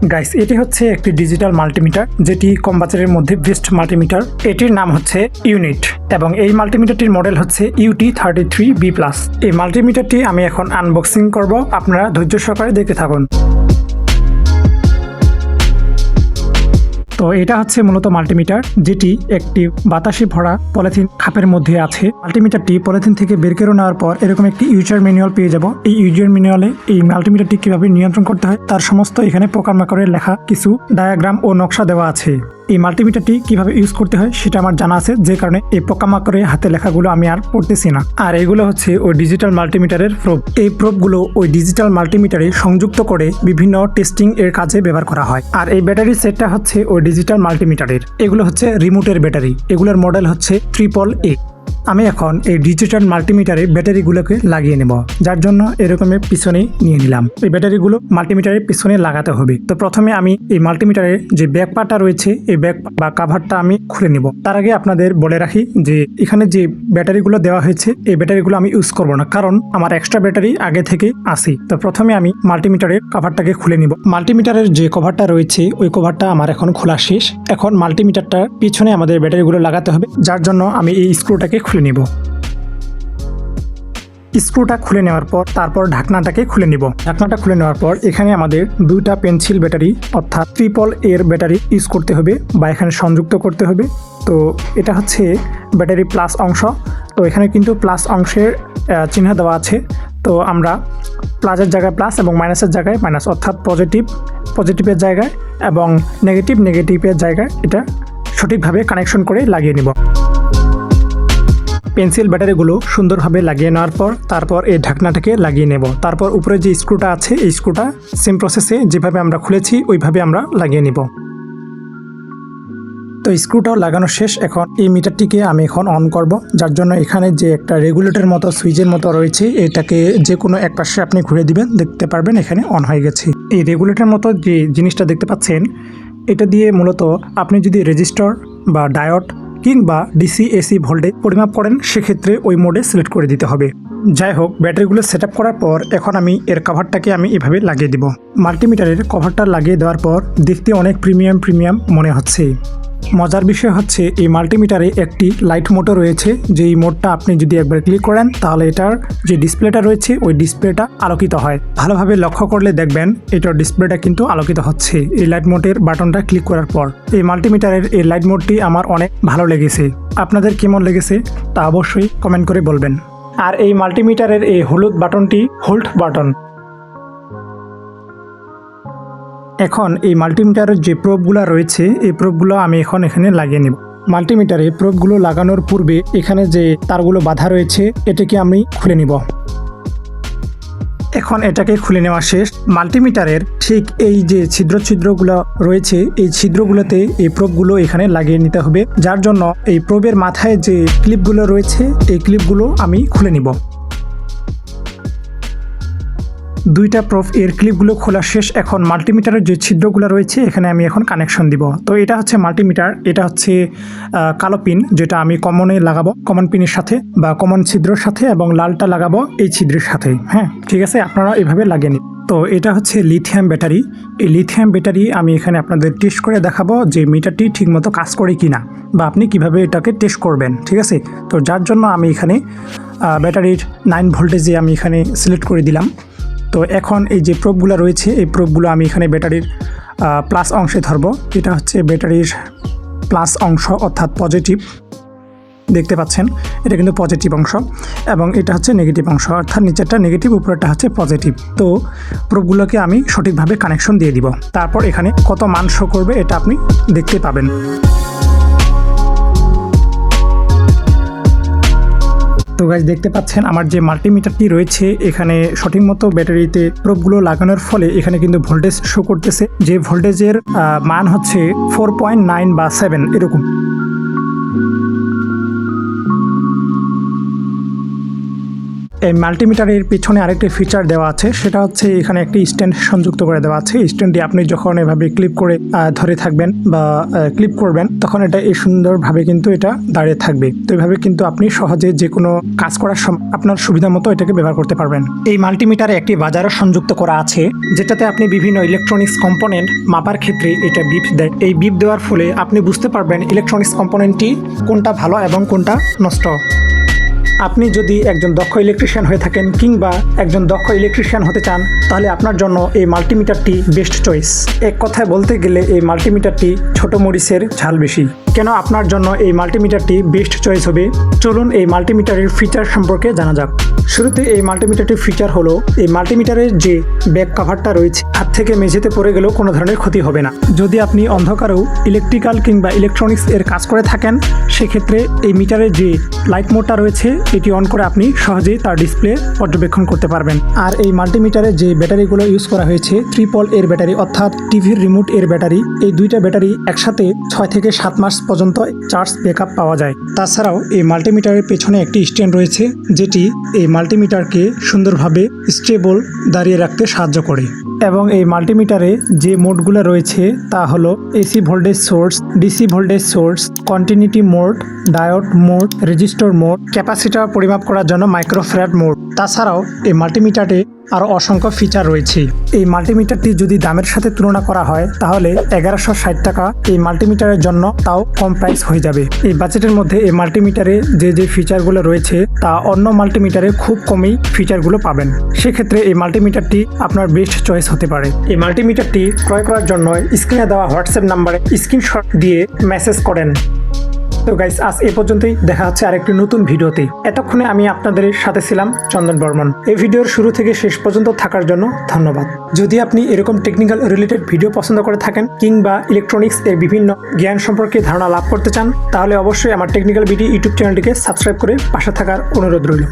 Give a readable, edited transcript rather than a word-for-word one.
Guys, এটি হচ্ছে একটি ডিজিটাল মাল্টিমিটার, যেটি কম বাজারের মধ্যে বেস্ট মাল্টিমিটার। এটির নাম হচ্ছে ইউনিট এবং এই মাল্টিমিটারটির মডেল হচ্ছে UT33B+। এই মাল্টিমিটারটি আমি এখন আনবক্সিং করব, আপনারা ধৈর্য সহকারে দেখতে থাকুন। তো এটা হচ্ছে মূলত মাল্টিমিটার, যেটি একটি বাতাসে ভরা পলিথিন খাপের মধ্যে আছে। মাল্টিমিটারটি পলিথিন থেকে বের করে নেওয়ার পর এরকম একটি ইউজার ম্যানুয়াল পেয়ে যাব। এই ইউজার ম্যানুয়ালে এই মাল্টিমিটারটি কিভাবে নিয়ন্ত্রণ করতে হয় তার সমস্ত এখানে পোকামাকড়ের লেখা কিছু ডায়াগ্রাম ও নকশা দেওয়া আছে। এই মাল্টিমিটারটি কিভাবে ইউজ করতে হয় সেটা আমার জানা আছে, যে কারণে এই পোকামাকড়ের হাতে লেখাগুলো আমি আর পড়তেছি না। আর এগুলো হচ্ছে ওই ডিজিটাল মাল্টিমিটারের প্রোব। এই প্রোবগুলো ওই ডিজিটাল মাল্টিমিটারে সংযুক্ত করে বিভিন্ন টেস্টিং এর কাজে ব্যবহার করা হয়। আর এই ব্যাটারি সেটটা হচ্ছে ওই ডিজিটাল মাল্টিমিটারের। এগুলো হচ্ছে রিমোটের ব্যাটারি, এগুলোর মডেল হচ্ছে AAA। আমি এখন এই ডিজিটাল মাল্টিমিটারে ব্যাটারিগুলোকে লাগিয়ে নেব, যার জন্য এরকমের পিছনে নিয়ে নিলাম। এই ব্যাটারিগুলো মাল্টিমিটারের পিছনে লাগাতে হবে। তো প্রথমে আমি এই মাল্টিমিটারের যে ব্যাক পার্টটা রয়েছে এই ব্যাক বা কাভারটা আমি খুলে নিব। তার আগে আপনাদের বলে রাখি যে এখানে যে ব্যাটারিগুলো দেওয়া হয়েছে এই ব্যাটারিগুলো আমি ইউজ করব না, কারণ আমার এক্সট্রা ব্যাটারি আগে থেকে আসি। তো প্রথমে আমি মাল্টিমিটারের কভারটাকে খুলে নিব। মাল্টিমিটারের যে কভারটা রয়েছে ওই কভারটা আমার এখন খোলা শেষ। এখন মাল্টিমিটারটার পিছনে আমাদের ব্যাটারিগুলো লাগাতে হবে, যার জন্য আমি এই স্ক্রুটাকে খুলে নিব। স্ক্রুটা খুলে নেওয়ার পর তারপর ঢাকনাটাকে খুলে নিব। ঢাকনাটা খুলে নেওয়ার পর এখানে আমাদের দুইটা পেন্সিল ব্যাটারি অর্থাৎ AAA এর ব্যাটারি ইউজ করতে হবে বা এখানে সংযুক্ত করতে হবে। তো এটা হচ্ছে ব্যাটারি প্লাস অংশ। তো এখানে কিন্তু প্লাস অংশের চিহ্ন দেওয়া আছে। তো আমরা প্লাসের জায়গায় প্লাস এবং মাইনাসের জায়গায় মাইনাস, অর্থাৎ পজিটিভের জায়গায় এবং নেগেটিভের জায়গায় এটা সঠিকভাবে কানেকশন করে লাগিয়ে নিব। পেন্সিল ব্যাটারিগুলো সুন্দরভাবে লাগিয়ে নেওয়ার পর তারপর এই ঢাকনাটাকে লাগিয়ে নেব। তারপর উপরে যে স্ক্রুটা আছে এই স্ক্রুটা সেম প্রসেসে যেভাবে আমরা খুলেছি ওইভাবে আমরা লাগিয়ে নিব। তো স্ক্রুটাও লাগানো শেষ। এখন এই মিটারটিকে আমি এখন অন করব, যার জন্য এখানে যে একটা রেগুলেটর মতো সুইচের মতো রয়েছে এটাকে যে কোনো এক পাশে আপনি ঘুরে দিবেন, দেখতে পারবেন এখানে অন হয়ে গেছে। এই রেগুলেটর মতো যে জিনিসটা দেখতে পাচ্ছেন এটা দিয়ে মূলত আপনি যদি রেজিস্টর বা ডায়োড কিংবা DC AC ভোল্টেজ পরিমাপ করেন সেক্ষেত্রে ওই মোডে সিলেক্ট করে দিতে হবে। যাই হোক, ব্যাটারিগুলো সেট আপ করার পর এখন আমি এর কভারটাকে আমি এভাবে লাগিয়ে দিব। মাল্টিমিটারের কভারটা লাগিয়ে দেওয়ার পর দেখতে অনেক প্রিমিয়াম মনে হচ্ছে। মজার বিষয় হচ্ছে এই মাল্টিমিটারে একটি লাইট মোটর রয়েছে, যেই মোডটা আপনি যদি একবার ক্লিক করেন তাহলে এটার যে ডিসপ্লেটা রয়েছে ওই ডিসপ্লেটা আলোকিত হয়। ভালোভাবে লক্ষ্য করলে দেখবেন এটার ডিসপ্লেটা কিন্তু আলোকিত হচ্ছে এই লাইট মোডের বাটনটা ক্লিক করার পর। এই মাল্টিমিটারের এই লাইট মোডটি আমার অনেক ভালো লেগেছে। আপনাদের কেমন লেগেছে তা অবশ্যই কমেন্ট করে বলবেন। আর এই মাল্টিমিটারের এই হলুদ বাটনটি হোল্ড বাটন। এখন এই মাল্টিমিটারের যে প্রোবগুলো রয়েছে এই প্রোবগুলো আমি এখন এখানে লাগিয়ে নেব। মাল্টিমিটারে প্রোবগুলো লাগানোর পূর্বে এখানে যে তারগুলো বাঁধা রয়েছে এটাকে আমি খুলে নিব। এখন এটাকে খুলে নেওয়া শেষ। মাল্টিমিটারের ঠিক এই যে ছিদ্রগুলো রয়েছে এই ছিদ্রগুলোতে এই প্রোবগুলো এখানে লাগিয়ে নিতে হবে, যার জন্য এই প্রোবের মাথায় যে ক্লিপগুলো রয়েছে এই ক্লিপগুলো আমি খুলে নিব। দুইটা প্রোব এর ক্লিপগুলো খোলা শেষ। এখন মাল্টিমিটারের যে ছিদ্রগুলো রয়েছে এখানে আমি এখন কানেকশন দিব। তো এটা হচ্ছে মাল্টিমিটার, এটা হচ্ছে কালো পিন যেটা আমি কমনে লাগাবো, কমন পিনের সাথে বা কমন ছিদ্রের সাথে, এবং লালটা লাগাবো এই ছিদ্রের সাথে। হ্যাঁ, ঠিক আছে, আপনারা এভাবে লাগিয়ে নিন। তো এটা হচ্ছে লিথিয়াম ব্যাটারি। এই লিথিয়াম ব্যাটারি আমি এখানে আপনাদের টেস্ট করে দেখাবো যে মিটারটি ঠিকমতো কাজ করে কিনা বা আপনি কিভাবে এটাকে টেস্ট করবেন। ঠিক আছে, তো যার জন্য আমি এখানে ব্যাটারির 9 ভোল্টেজে আমি এখানে সিলেক্ট করে দিলাম। তো এখন এই যে প্রোবগুলো রয়েছে এই প্রোবগুলো আমি এখানে ব্যাটারির প্লাস অংশে ধরবো। এটা হচ্ছে ব্যাটারির প্লাস অংশ অর্থাৎ পজিটিভ, দেখতে পাচ্ছেন এটা কিন্তু পজিটিভ অংশ, এবং এটা হচ্ছে নেগেটিভ অংশ অর্থাৎ নিচেরটা নেগেটিভ উপরেরটা হচ্ছে পজিটিভ। তো প্রোবগুলোকে আমি সঠিকভাবে কানেকশন দিয়ে দিব। তারপর এখানে কত মান শো করবে এটা আপনি দেখতে পাবেন। তো গাইস, দেখতে পাচ্ছেন আমার যে মাল্টিমিটারটি রয়েছে এখানে সঠিক মতো ব্যাটারিতে প্রোবগুলো লাগানোর ফলে এখানে কিন্তু ভোল্টেজ শো করতেছে, যে ভোল্টেজের মান হচ্ছে 4.9 বা 7 এরকম। এই মাল্টিমিটারের পিছনে আরেকটি ফিচার দেওয়া আছে, সেটা হচ্ছে এখানে একটি স্ট্যান্ড সংযুক্ত করে দেওয়া আছে। স্ট্যান্ডটি আপনি যখন এভাবে ক্লিপ করে ধরে থাকবেন বা ক্লিপ করবেন, তখন এটা এই সুন্দরভাবে কিন্তু এটা দাঁড়িয়ে থাকবে। তো এইভাবে কিন্তু আপনি সহজে যে কোনো কাজ করার সময় আপনার সুবিধা মতো এটাকে ব্যবহার করতে পারবেন। এই মাল্টিমিটারে একটি বাজারও সংযুক্ত করা আছে, যেটাতে আপনি বিভিন্ন ইলেকট্রনিক্স কম্পোনেন্ট মাপার ক্ষেত্রে এটা বিপ দেয়। এই বিপ দেওয়ার ফলে আপনি বুঝতে পারবেন ইলেকট্রনিক্স কম্পোনেন্টটি কোনটা ভালো এবং কোনটা নষ্ট। আপনি যদি একজন দক্ষ ইলেকট্রিশিয়ান হয়ে থাকেন কিংবা একজন দক্ষ ইলেকট্রিশিয়ান হতে চান, তাহলে আপনার জন্য এই মাল্টিমিটারটি বেস্ট চয়েস। এক কথায় বলতে গেলে এই মাল্টিমিটারটি ছোট মরিচের ঝাল বেশি। কেন আপনার জন্য এই মাল্টিমিটারটি বেস্ট চয়েস হবে, চলুন এই মাল্টিমিটারের ফিচার সম্পর্কে জানা যাক। শুরুতে এই মাল্টিমিটারটির ফিচার হলো, এই মাল্টিমিটারের যে ব্যাক কভারটা রয়েছে, হাত থেকে মেঝেতে পড়ে গেলেও কোনো ধরনের ক্ষতি হবে না। যদি আপনি অন্ধকারেও ইলেকট্রিক্যাল কিংবা ইলেকট্রনিক্স এর কাজ করে থাকেন, সেক্ষেত্রে এই মিটারের যে লাইট মোডটা রয়েছে এটি অন করে আপনি সহজেই তার ডিসপ্লে পর্যবেক্ষণ করতে পারবেন। আর এই মাল্টিমিটারে যে ব্যাটারিগুলো ইউজ করা হয়েছে, ট্রিপল এর ব্যাটারি অর্থাৎ টিভির রিমোট এর ব্যাটারি, এই দুইটা ব্যাটারি একসাথে 6 থেকে 7 মাস পর্যন্ত চার্জ ব্যাকআপ পাওয়া যায়। তাছাড়াও এই মাল্টিমিটারের পেছনে একটি স্ট্যান্ড রয়েছে, যেটি এই মাল্টিমিটারকে সুন্দরভাবে স্টেবল দাঁড়িয়ে রাখতে সাহায্য করে। এবং এই মাল্টিমিটারে যে মোডগুলো রয়েছে তা হলো AC voltage source, DC voltage source, continuity mode, diode mode, resistor mode, capacitor পরিমাপ করার জন্য মাইক্রোফ্যারাড মোড। তাছাড়াও এই মাল্টিমিটারে আরও অসংখ্য ফিচার রয়েছে। এই মাল্টিমিটারটি যদি দামের সাথে তুলনা করা হয়, তাহলে 1160 টাকা এই মাল্টিমিটারের জন্য তাও কম প্রাইস হয়ে যাবে। এই বাজেটের মধ্যে এই মাল্টিমিটারে যে ফিচারগুলো রয়েছে তা অন্য মাল্টিমিটারে খুব কমই ফিচারগুলো পাবেন। সেক্ষেত্রে এই মাল্টিমিটারটি আপনার বেস্ট চয়েস হতে পারে। এই মাল্টিমিটারটি ক্রয় করার জন্য স্ক্রিনে দেওয়া হোয়াটসঅ্যাপ নাম্বারে স্ক্রিনশট দিয়ে মেসেজ করেন। তো গাইস, আজ এ পর্যন্তই। দেখা হচ্ছে আরেকটি নতুন ভিডিওতে। এতক্ষণে আমি আপনাদের সাথে ছিলাম চন্দন বর্মন। এই ভিডিওর শুরু থেকে শেষ পর্যন্ত থাকার জন্য ধন্যবাদ। যদি আপনি এরকম টেকনিক্যাল রিলেটেড ভিডিও পছন্দ করে থাকেন কিংবা ইলেকট্রনিক্স এর বিভিন্ন জ্ঞান সম্পর্কে ধারণা লাভ করতে চান, তাহলে অবশ্যই আমার টেকনিক্যাল বিডি ইউটিউব চ্যানেলটিকে সাবস্ক্রাইব করে পাশে থাকার অনুরোধ রইল।